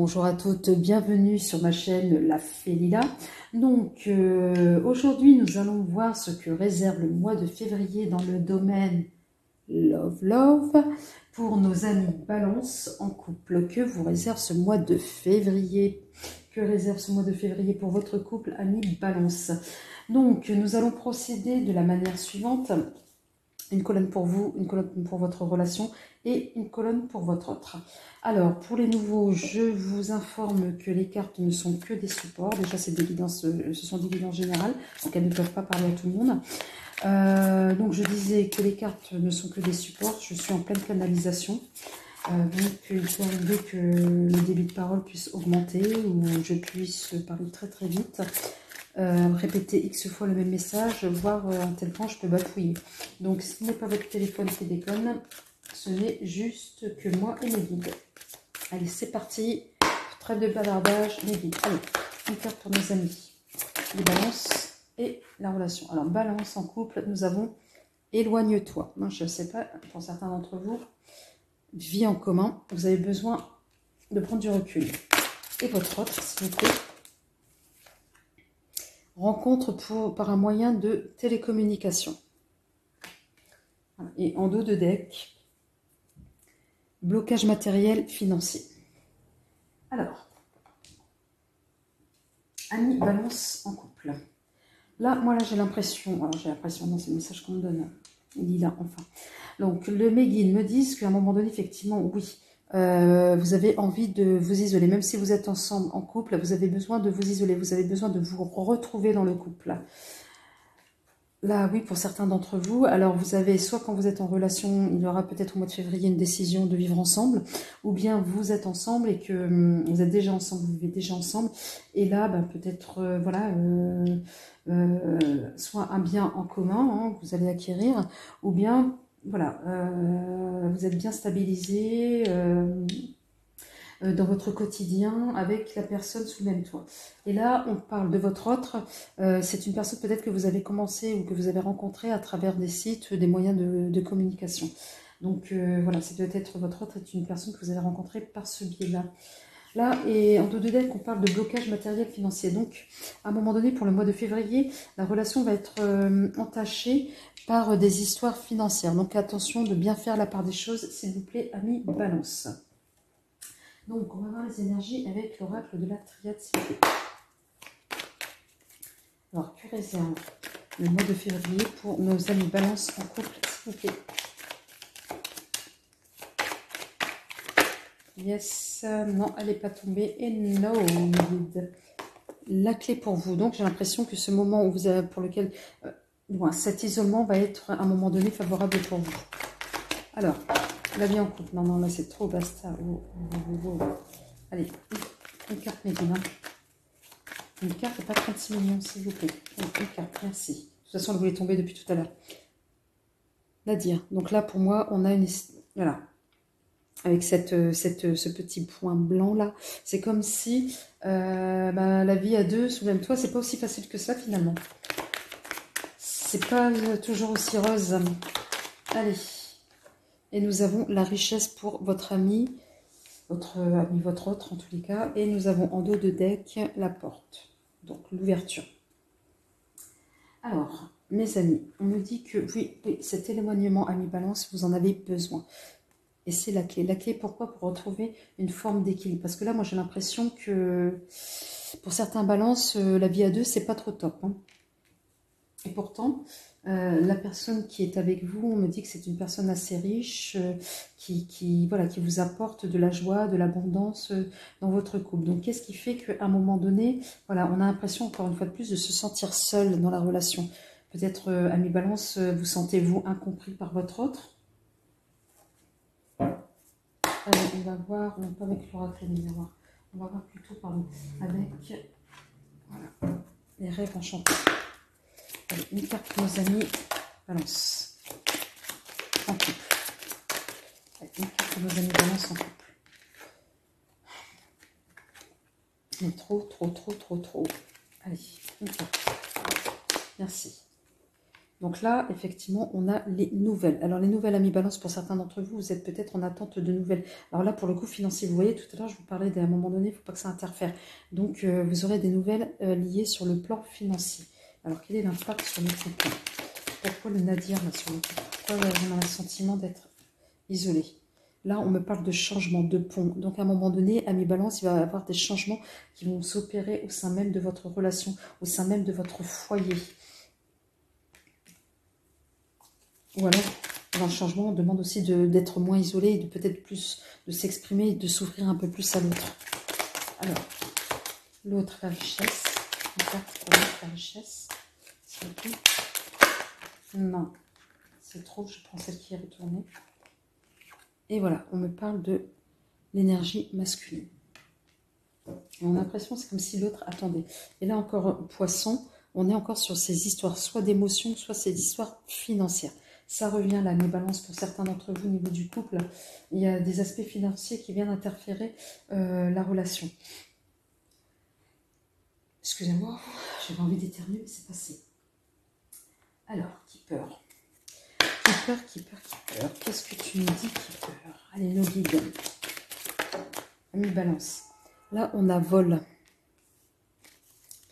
Bonjour à toutes, bienvenue sur ma chaîne La Fée Lila. Donc aujourd'hui nous allons voir ce que réserve le mois de février dans le domaine Love pour nos amis Balance en couple. Que vous réserve ce mois de février? Que réserve ce mois de février pour votre couple, amis Balance? Donc nous allons procéder de la manière suivante. Une colonne pour vous, une colonne pour votre relation et une colonne pour votre autre. Alors, pour les nouveaux, je vous informe que les cartes ne sont que des supports. Déjà, c'est des guidances, ce sont des guidances générales, donc elles ne peuvent pas parler à tout le monde. Donc, je disais que les cartes ne sont que des supports. Je suis en pleine canalisation. Donc, il peut arriver que le débit de parole puisse augmenter ou je puisse parler très très vite. Répéter X fois le même message, voire à tel point je peux bafouiller. Donc, ce n'est pas votre téléphone qui déconne, ce n'est juste que moi et mes guides. Allez, c'est parti. Trêve de bavardage, les guides. Allez, une carte pour nos amis. Les balances et la relation. Alors, balance en couple, nous avons éloigne-toi. Moi, je ne sais pas, pour certains d'entre vous, vie en commun, vous avez besoin de prendre du recul. Et votre autre, s'il vous plaît. Rencontre par un moyen de télécommunication. Et en dos de deck, blocage matériel financier. Alors, amis Balance en couple. Là, moi, là, j'ai l'impression, non, c'est le message qu'on me donne, Lila, enfin. Donc, mes guides me disent qu'à un moment donné, effectivement, oui, vous avez envie de vous isoler. Même si vous êtes ensemble en couple, vous avez besoin de vous isoler. Vous avez besoin de vous retrouver dans le couple. Là, oui, pour certains d'entre vous. Alors, vous avez, soit quand vous êtes en relation, il y aura peut-être au mois de février une décision de vivre ensemble, ou bien vous êtes ensemble et que vous êtes déjà ensemble, vous vivez déjà ensemble. Et là, peut-être, soit un bien en commun, hein, que vous allez acquérir, ou bien, voilà, vous êtes bien stabilisé dans votre quotidien avec la personne sous le même toit. Et là, on parle de votre autre. C'est une personne peut-être que vous avez commencé ou que vous avez rencontré à travers des sites, des moyens de communication. Donc voilà, c'est peut-être votre autre est une personne que vous avez rencontrée par ce biais-là. Là, et en dos de deck, on parle de blocage matériel financier. Donc, à un moment donné, pour le mois de février, la relation va être entachée par des histoires financières. Donc, attention de bien faire la part des choses, s'il vous plaît, amis Balance. Donc, on va voir les énergies avec l'oracle de la triade, s'il vous plaît. Alors, que réserve le mois de février pour nos amis Balance en couple, s'il vous plaît? Yes, non, elle n'est pas tombée. Et no, la clé pour vous. Donc, j'ai l'impression que ce moment où vous avez, pour lequel cet isolement va être à un moment donné favorable pour vous. Alors, la vie en couple. Non, là, c'est trop, basta. Allez, une carte médine. Une carte et pas 36 millions, s'il vous plaît. Une carte, merci. De toute façon, elle voulait tomber depuis tout à l'heure. Nadir. Donc là, pour moi, on a une... Voilà. Avec ce petit point blanc là. C'est comme si la vie à deux sous le même toit, c'est pas aussi facile que ça finalement. C'est pas toujours aussi rose. Allez. Et nous avons la richesse pour votre ami. Votre ami, votre autre en tous les cas. Et nous avons en dos de deck la porte. Donc l'ouverture. Alors, mes amis, on me dit que oui, cet éloignement ami Balance, vous en avez besoin. Et c'est la clé. La clé, pourquoi? Pour retrouver une forme d'équilibre. Parce que là, moi, j'ai l'impression que pour certains balances, la vie à deux, c'est pas trop top. Hein. Et pourtant, la personne qui est avec vous, on me dit que c'est une personne assez riche, qui vous apporte de la joie, de l'abondance dans votre couple. Donc, qu'est-ce qui fait qu'à un moment donné, voilà, on a l'impression, encore une fois de plus, de se sentir seul dans la relation. Peut-être, ami Balance, vous sentez-vous incompris par votre autre? Allez, on va voir, non pas avec l'oracle des miroirs, on va voir plutôt avec voilà, les rêves enchantés. Allez, une carte pour nos amis Balance en couple. Allez, une carte pour nos amis Balance en couple. Mais trop. Allez, une carte. Merci. Donc là, effectivement, on a les nouvelles. Alors les nouvelles, amis Balance, pour certains d'entre vous, vous êtes peut-être en attente de nouvelles. Alors là, pour le coup, financier, vous voyez, tout à l'heure, je vous parlais d'un moment donné, il ne faut pas que ça interfère. Donc, vous aurez des nouvelles liées sur le plan financier. Alors, quel est l'impact sur notre plan? Pourquoi le nadir, là, sur le plan? Pourquoi on a le sentiment d'être isolé? Là, on me parle de changement, de pont. Donc, à un moment donné, amis Balance, il va y avoir des changements qui vont s'opérer au sein même de votre relation, au sein même de votre foyer. Ou alors, dans le changement, on demande aussi d'être moins isolé et de peut-être plus de s'exprimer et de s'ouvrir un peu plus à l'autre. Alors, l'autre, la richesse. Une carte pour l'autre, la richesse. S'il vous plaît. Non, c'est trop, je prends celle qui est retournée. Et voilà, on me parle de l'énergie masculine. Et on a l'impression, c'est comme si l'autre attendait. Et là encore, poisson, on est encore sur ces histoires, soit d'émotions, soit ces histoires financières. Ça revient là, mes balances, pour certains d'entre vous au niveau du couple. Il y a des aspects financiers qui viennent interférer la relation. Excusez-moi, j'avais envie d'éternuer, mais c'est passé. Alors, qui peur? Qui peur? Qu'est-ce que tu me dis, qui peur? Allez, nos guides. Ami Balance. Là, on a vol.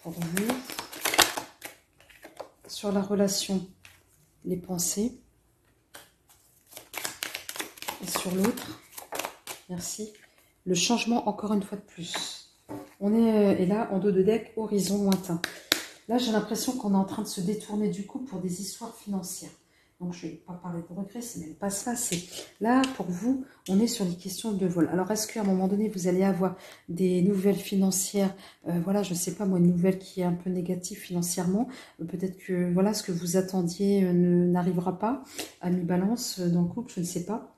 Pour vous. Sur la relation, les pensées. Et sur l'autre, merci, le changement encore une fois de plus. On est et là, en dos de deck, horizon lointain. Là, j'ai l'impression qu'on est en train de se détourner du coup pour des histoires financières. Donc, je ne vais pas parler de regret, c'est même pas ça. C'est là, pour vous, on est sur les questions de vol. Alors, est-ce qu'à un moment donné, vous allez avoir des nouvelles financières, voilà, je ne sais pas, moi, une nouvelle qui est un peu négative financièrement. Peut-être que, voilà, ce que vous attendiez n'arrivera pas. Ami Balance, dans le couple, je ne sais pas.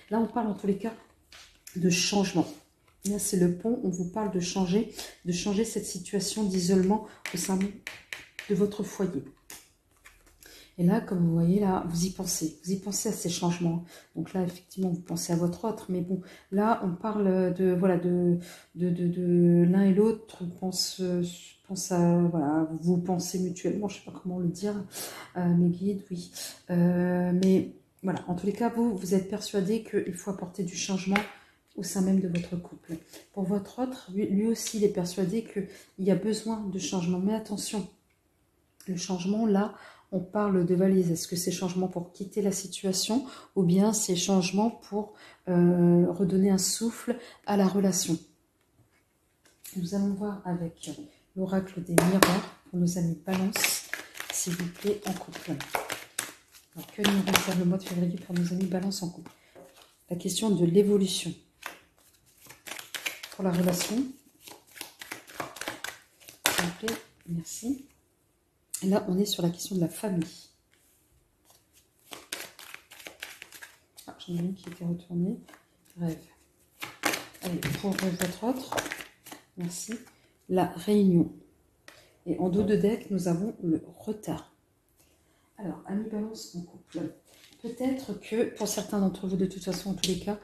Là, on parle en tous les cas de changement. Là, c'est le pont, on vous parle de changer cette situation d'isolement au sein de votre foyer. Et là, comme vous voyez, là, vous y pensez à ces changements. Donc là, effectivement, vous pensez à votre autre, mais bon, là, on parle de, voilà, de l'un et l'autre, pense à, voilà, vous pensez mutuellement, je ne sais pas comment le dire, mes guides, oui. Mais voilà, en tous les cas, vous êtes persuadé qu'il faut apporter du changement au sein même de votre couple. Pour votre autre, lui aussi, il est persuadé qu'il y a besoin de changement. Mais attention, le changement, là, on parle de valise. Est-ce que c'est changement pour quitter la situation ou bien c'est changement pour redonner un souffle à la relation? Nous allons voir avec l'oracle des miroirs pour nos amis Balance, s'il vous plaît, en couple. Alors, que nous réserve le mois de février pour nos amis Balance en couple? La question de l'évolution. Pour la relation, s'il vous plaît, merci. Et là, on est sur la question de la famille. Ah, j'en ai une qui était retournée. Rêve. Allez, pour votre autre, merci. La réunion. Et en dos de deck, nous avons le retard. Alors, amis Balance en couple. Peut-être que pour certains d'entre vous, de toute façon, en tous les cas,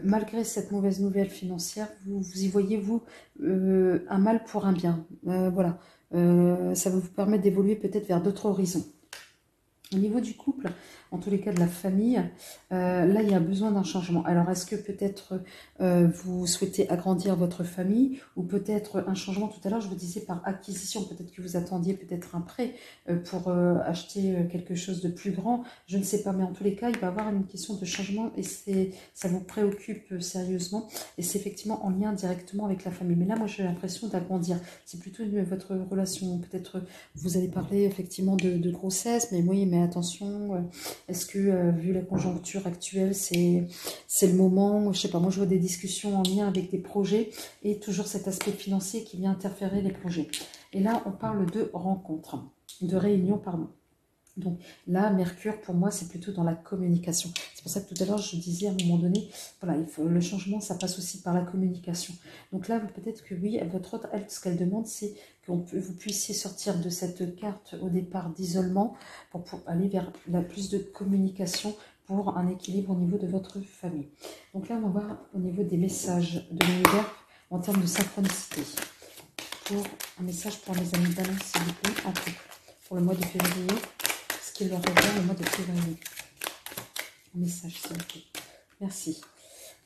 malgré cette mauvaise nouvelle financière, vous y voyez, vous, un mal pour un bien. Voilà. Ça va vous permettre d'évoluer peut-être vers d'autres horizons. Au niveau du couple, en tous les cas de la famille, là il y a besoin d'un changement. Alors est-ce que peut-être vous souhaitez agrandir votre famille ou peut-être un changement? Tout à l'heure je vous disais par acquisition, peut-être que vous attendiez peut-être un prêt pour acheter quelque chose de plus grand, je ne sais pas, mais en tous les cas il va y avoir une question de changement et ça vous préoccupe sérieusement et c'est effectivement en lien directement avec la famille. Mais là moi j'ai l'impression d'agrandir, c'est plutôt votre relation, peut-être vous allez parler effectivement de grossesse, mais oui, mais attention, est-ce que vu la conjoncture actuelle, c'est le moment, je sais pas, moi je vois des discussions en lien avec des projets et toujours cet aspect financier qui vient interférer les projets. Et là, on parle de rencontres, de réunions, pardon. Donc là, Mercure, pour moi, c'est plutôt dans la communication. C'est pour ça que tout à l'heure, je disais à un moment donné, voilà, le changement, ça passe aussi par la communication. Donc là, peut-être que oui, votre autre, elle, ce qu'elle demande, c'est que vous puissiez sortir de cette carte au départ d'isolement pour aller vers plus de communication pour un équilibre au niveau de votre famille. Donc là, on va voir au niveau des messages de l'univers en termes de synchronicité. Pour un message pour les amis Balance, s'il vous plaît, en couple, pour le mois de février. qu'il leur réserve au mois de février. Un message, s'il vous plaît. Merci.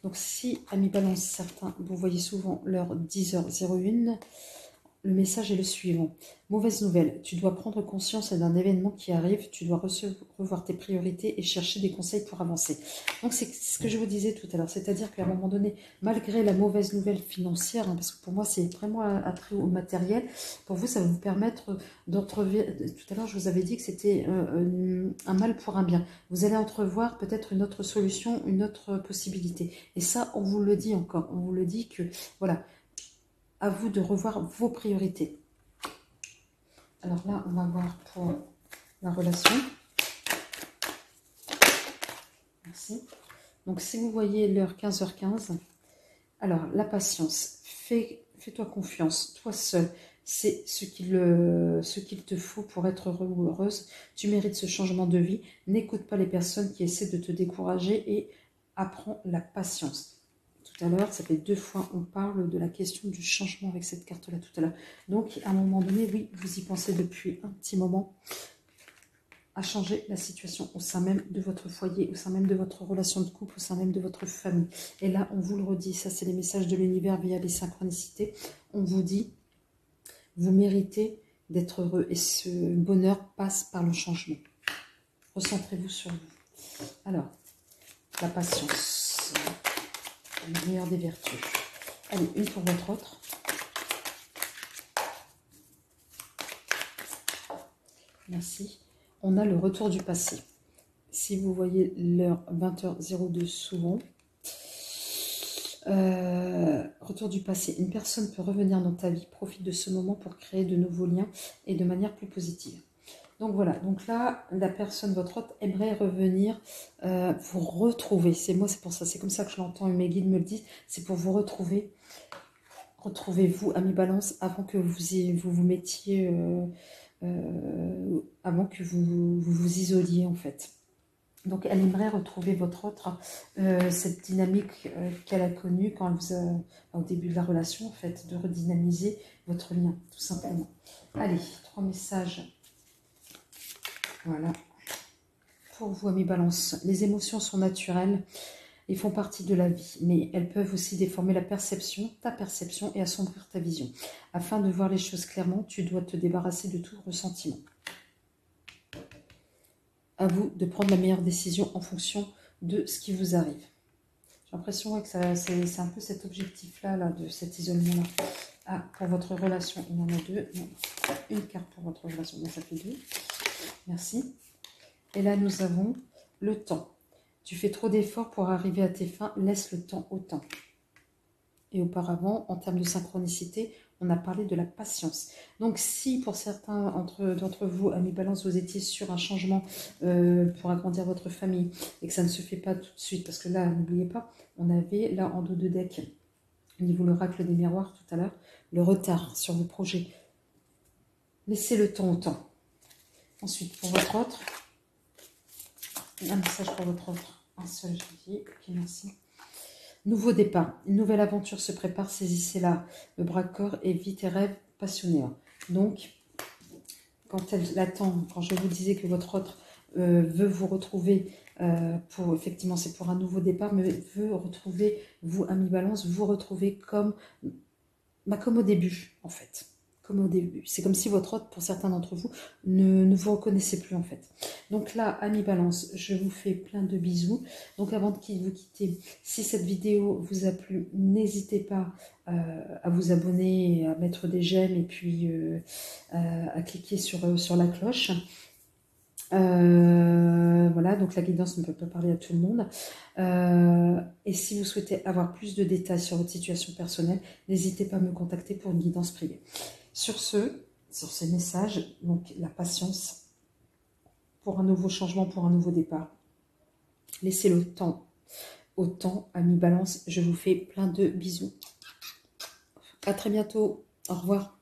Donc, si, amis Balance, certains, vous voyez souvent l'heure 10h01, le message est le suivant. Mauvaise nouvelle, tu dois prendre conscience d'un événement qui arrive, tu dois revoir tes priorités et chercher des conseils pour avancer. Donc c'est ce que je vous disais tout à l'heure, c'est-à-dire qu'à un moment donné, malgré la mauvaise nouvelle financière, hein, parce que pour moi c'est vraiment attrait au matériel, pour vous ça va vous permettre d'entrevoir, tout à l'heure je vous avais dit que c'était un mal pour un bien. Vous allez entrevoir peut-être une autre solution, une autre possibilité. Et ça, on vous le dit encore, on vous le dit que, voilà, à vous de revoir vos priorités. Alors là, on va voir pour la relation. Merci. Donc, si vous voyez l'heure 15h15, alors la patience, fais-toi confiance, toi seul, c'est ce qu'il te faut pour être heureux ou heureuse. Tu mérites ce changement de vie. N'écoute pas les personnes qui essaient de te décourager et apprends la patience. Tout à l'heure, ça fait 2 fois, on parle de la question du changement avec cette carte-là tout à l'heure. Donc, à un moment donné, oui, vous y pensez depuis un petit moment à changer la situation au sein même de votre foyer, au sein même de votre relation de couple, au sein même de votre famille. Et là, on vous le redit, ça c'est les messages de l'univers via les synchronicités. On vous dit, vous méritez d'être heureux et ce bonheur passe par le changement. Recentrez-vous sur vous. Alors, la patience. La meilleure des vertus. Allez, une pour votre autre. Merci. On a le retour du passé. Si vous voyez l'heure 20h02 souvent, retour du passé. Une personne peut revenir dans ta vie, profite de ce moment pour créer de nouveaux liens et de manière plus positive. Donc voilà, donc là, la personne, votre hôte, aimerait revenir vous retrouver. C'est moi, c'est pour ça, c'est comme ça que je l'entends et mes guides me le disent. C'est pour vous retrouver. Retrouvez-vous, amis Balance, avant que vous mettiez, avant que vous isoliez en fait. Donc elle aimerait retrouver votre autre, cette dynamique qu'elle a connue quand elle vous a, au début de la relation en fait, de redynamiser votre lien, tout simplement. Allez, 3 messages. Voilà. Pour vous, amis Balance, les émotions sont naturelles et font partie de la vie, mais elles peuvent aussi déformer la perception, ta perception, et assombrir ta vision. Afin de voir les choses clairement, tu dois te débarrasser de tout ressentiment. À vous de prendre la meilleure décision en fonction de ce qui vous arrive. J'ai l'impression que c'est un peu cet objectif-là, là, de cet isolement-là. Ah, pour votre relation, il y en a 2. Non, une carte pour votre relation, mais ça fait 2. Merci. Et là, nous avons le temps. Tu fais trop d'efforts pour arriver à tes fins, laisse le temps au temps. Et auparavant, en termes de synchronicité, on a parlé de la patience. Donc si pour certains d'entre vous, amis Balance, vous étiez sur un changement pour agrandir votre famille et que ça ne se fait pas tout de suite, parce que là, n'oubliez pas, on avait là en dos de deck, au niveau l'oracle des miroirs tout à l'heure, le retard sur vos projets. Laissez le temps au temps. Ensuite, pour votre autre, un message pour votre autre. Un seul, je dis. Ok, merci. Nouveau départ. Une nouvelle aventure se prépare. Saisissez-la. Le bras-corps et vit tes rêves passionnés. Donc, quand elle attend, quand je vous disais que votre autre veut vous retrouver, effectivement, c'est pour un nouveau départ, mais veut retrouver, vous, amis Balance, vous retrouver comme au début, en fait. Comme au début. C'est comme si votre hôte, pour certains d'entre vous, ne vous reconnaissait plus en fait. Donc là, amis Balance, je vous fais plein de bisous. Donc avant de vous quitter, si cette vidéo vous a plu, n'hésitez pas à vous abonner, à mettre des j'aime et puis à cliquer sur la cloche. Voilà, donc la guidance ne peut pas parler à tout le monde. Et si vous souhaitez avoir plus de détails sur votre situation personnelle, n'hésitez pas à me contacter pour une guidance privée. Sur ces messages, donc la patience pour un nouveau changement, pour un nouveau départ. Laissez le temps au temps, amis Balance. Je vous fais plein de bisous. À très bientôt. Au revoir.